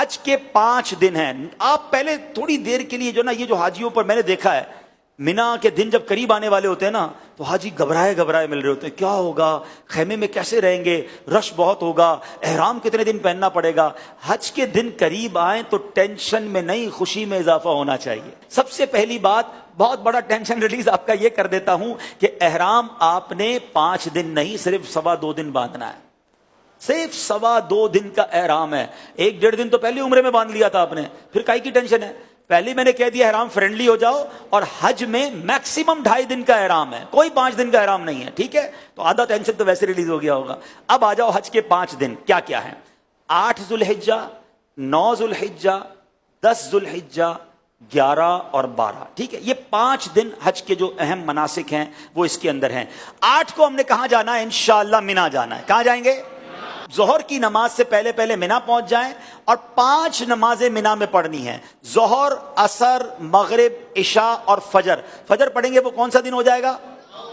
حج کے 5 دن ہیں. آپ پہلے تھوڑی دیر کے لیے جو نا یہ جو حاجیوں پر میں نے دیکھا ہے مینا کے دن جب قریب آنے والے ہوتے ہیں نا تو حاجی گھبرائے مل رہے ہوتے ہیں, کیا ہوگا, خیمے میں کیسے رہیں گے, رش بہت ہوگا, احرام کتنے دن پہننا پڑے گا. حج کے دن قریب آئیں تو ٹینشن میں نہیں خوشی میں اضافہ ہونا چاہیے. سب سے پہلی بات, بہت بڑا ٹینشن ریلیز آپ کا یہ کر دیتا ہوں کہ احرام آپ نے 5 دن نہیں صرف 2.25 دن باندھنا ہے. صرف 2.25 دن کا احرام ہے. 1.5 دن تو پہلے عمرے میں باندھ لیا تھا آپ نے, پھر کائی کی ٹینشن ہے. پہلے میں نے کہہ دیا احرام فرینڈلی ہو جاؤ, اور حج میں میکسیمم 2.5 دن کا احرام ہے, کوئی 5 دن کا احرام نہیں ہے. ٹھیک ہے, تو آدھا ٹینشن تو ویسے ریلیز ہو گیا ہوگا. اب آ جاؤ حج کے 5 دن کیا کیا ہیں. 8 ذوالحجہ, 9 ذوالحجہ, 10 ذوالحجہ, 11 اور 12. ٹھیک ہے, یہ 5 دن حج کے جو اہم مناسک ہیں وہ اس کے اندر ہیں. 8 کو ہم نے کہاں جانا ہے, انشاءاللہ مینا جانا ہے. کہاں جائیں گے؟ ظہر کی نماز سے پہلے مینا پہنچ جائیں, اور 5 نمازیں مینا میں پڑھنی ہیں. ظہر, عصر, مغرب, عشاء اور فجر. فجر پڑھیں گے وہ کون سا دن ہو جائے گا؟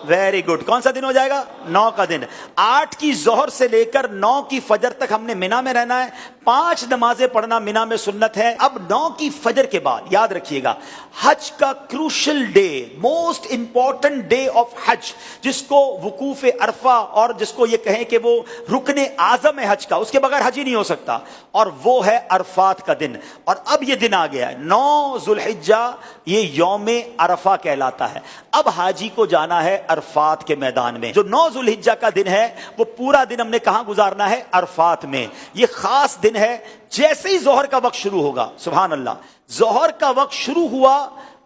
ویری گڈ, کون سا دن ہو جائے گا؟ 9 کا دن. 8 کی ظہر سے لے کر 9 کی فجر تک ہم نے مینا میں رہنا ہے. 5 نمازیں پڑھنا مینا میں سنت ہے. اب 9 کی فجر کے بعد یاد رکھیے گا, حج کا crucial day, most important day of Hajj, جس کو وقوف عرفہ اور جس کو یہ کہیں کہ وہ رکن اعظم ہے حج کا, اس کے بغیر حج ہی نہیں ہو سکتا, اور وہ ہے عرفات کا دن. اور اب یہ دن آ گیا ہے 9 ذوالحجہ, یہ یوم عرفہ کہلاتا ہے. اب حاجی کو جانا ہے عرفات کے میدان میں. جو 9 ذوالحجہ کا دن ہے وہ پورا دن ہم نے کہاں گزارنا ہے؟ عرفات میں. یہ خاص دن ہے. جیسے ہی ظہر کا وقت شروع ہوگا, سبحان اللہ, ظہر کا وقت شروع ہوا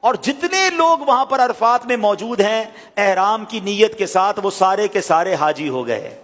اور جتنے لوگ وہاں پر عرفات میں موجود ہیں احرام کی نیت کے ساتھ, وہ سارے کے سارے حاجی ہو گئے.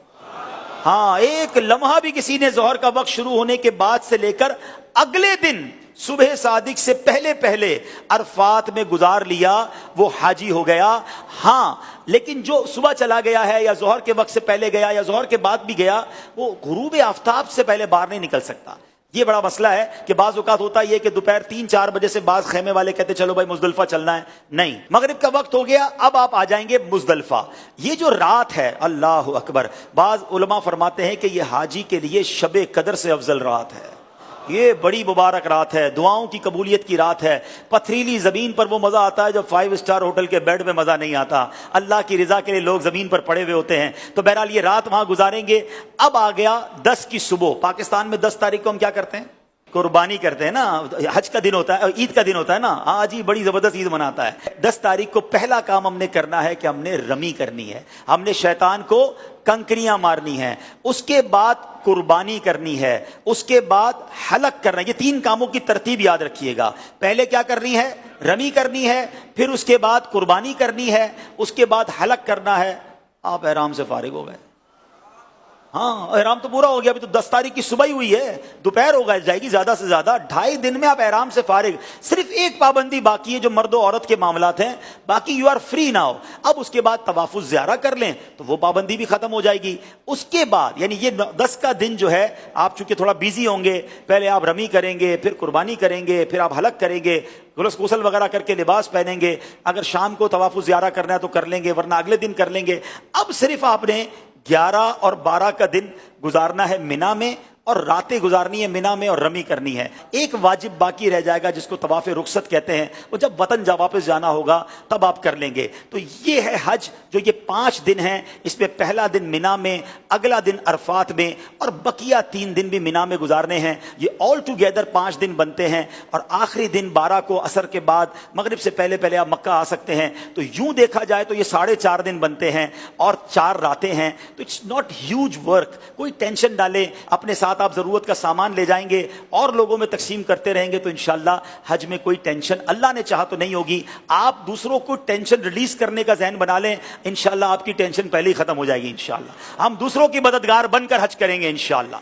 ہاں, ایک لمحہ بھی کسی نے ظہر کا وقت شروع ہونے کے بعد سے لے کر اگلے دن صبح صادق سے پہلے عرفات میں گزار لیا, وہ حاجی ہو گیا. ہاں, لیکن جو صبح چلا گیا ہے یا ظہر کے وقت سے پہلے گیا یا ظہر کے بعد بھی گیا, وہ غروب آفتاب سے پہلے باہر نہیں نکل سکتا. یہ بڑا مسئلہ ہے کہ بعض اوقات ہوتا یہ کہ دوپہر 3-4 بجے سے بعض خیمے والے کہتے چلو بھائی مزدلفہ چلنا ہے. نہیں, مغرب کا وقت ہو گیا, اب آپ آ جائیں گے مزدلفہ. یہ جو رات ہے, اللہ اکبر, بعض علماء فرماتے ہیں کہ یہ حاجی کے لیے شب قدر سے افضل رات ہے. یہ بڑی مبارک رات ہے, دعاؤں کی قبولیت کی رات ہے. پتھریلی زمین پر وہ مزہ آتا ہے جو 5 اسٹار ہوٹل کے بیڈ میں مزہ نہیں آتا. اللہ کی رضا کے لیے لوگ زمین پر پڑے ہوئے ہوتے ہیں. تو بہرحال یہ رات وہاں گزاریں گے. اب آ گیا 10 کی صبح. پاکستان میں 10 تاریخ کو ہم کیا کرتے ہیں؟ قربانی کرتے ہیں نا. حج کا دن ہوتا ہے, عید کا دن ہوتا ہے نا, آج ہی بڑی زبردست عید مناتا ہے. 10 تاریخ کو پہلا کام ہم نے کرنا ہے کہ ہم نے رمی کرنی ہے, ہم نے شیطان کو کنکریاں مارنی ہیں, اس کے بعد قربانی کرنی ہے, اس کے بعد حلق کرنا ہے. یہ 3 کاموں کی ترتیب یاد رکھیے گا. پہلے کیا کرنی ہے؟ رمی کرنی ہے, پھر اس کے بعد قربانی کرنی ہے, اس کے بعد حلق کرنا ہے. آپ احرام سے فارغ ہو گئے. ہاں, احرام تو پورا ہو گیا. ابھی تو 10 تاریخ کی صبح ہی ہوئی ہے, دوپہر ہو جائے گی زیادہ سے زیادہ. 2.5 دن میں آپ احرام سے فارغ. صرف ایک پابندی باقی ہے جو مرد و عورت کے معاملات ہیں, باقی یو آر فری ناؤ. اب اس کے بعد طواف الزیارہ کر لیں تو وہ پابندی بھی ختم ہو جائے گی. اس کے بعد یعنی یہ 10 کا دن جو ہے, آپ چونکہ تھوڑا بیزی ہوں گے, پہلے آپ رمی کریں گے, پھر قربانی کریں گے, پھر آپ حلق کریں گے, غسل وغیرہ کر کے لباس پہنیں گے. اگر شام کو طواف الزیارہ کرنا ہے تو کر لیں گے, ورنہ اگلے دن کر لیں گے. اب صرف آپ نے 11 اور 12 کا دن گزارنا ہے مینا میں, اور راتیں گزارنی ہے مینا میں اور رمی کرنی ہے. ایک واجب باقی رہ جائے گا جس کو طواف رخصت کہتے ہیں, وہ جب وطن واپس جانا ہوگا تب آپ کر لیں گے. تو یہ ہے حج, جو یہ 5 دن ہیں. اس میں پہلا دن مینا میں, اگلا دن عرفات میں, اور بقیہ 3 دن بھی مینا میں گزارنے ہیں. یہ آل ٹوگیدر 5 دن بنتے ہیں. اور آخری دن 12 کو عصر کے بعد مغرب سے پہلے آپ مکہ آ سکتے ہیں. تو یوں دیکھا جائے تو یہ 4.5 دن بنتے ہیں اور 4 راتیں ہیں. تو اٹس ناٹ ہیوج ورک. کوئی ٹینشن ڈالے اپنے ساتھ, آپ ضرورت کا سامان لے جائیں گے اور لوگوں میں تقسیم کرتے رہیں گے تو انشاءاللہ حج میں کوئی ٹینشن اللہ نے چاہا تو نہیں ہوگی. آپ دوسروں کو ٹینشن ریلیز کرنے کا ذہن بنا لیں, انشاءاللہ آپ کی ٹینشن پہلے ہی ختم ہو جائے گی. انشاءاللہ ہم دوسروں کی مددگار بن کر حج کریں گے انشاءاللہ.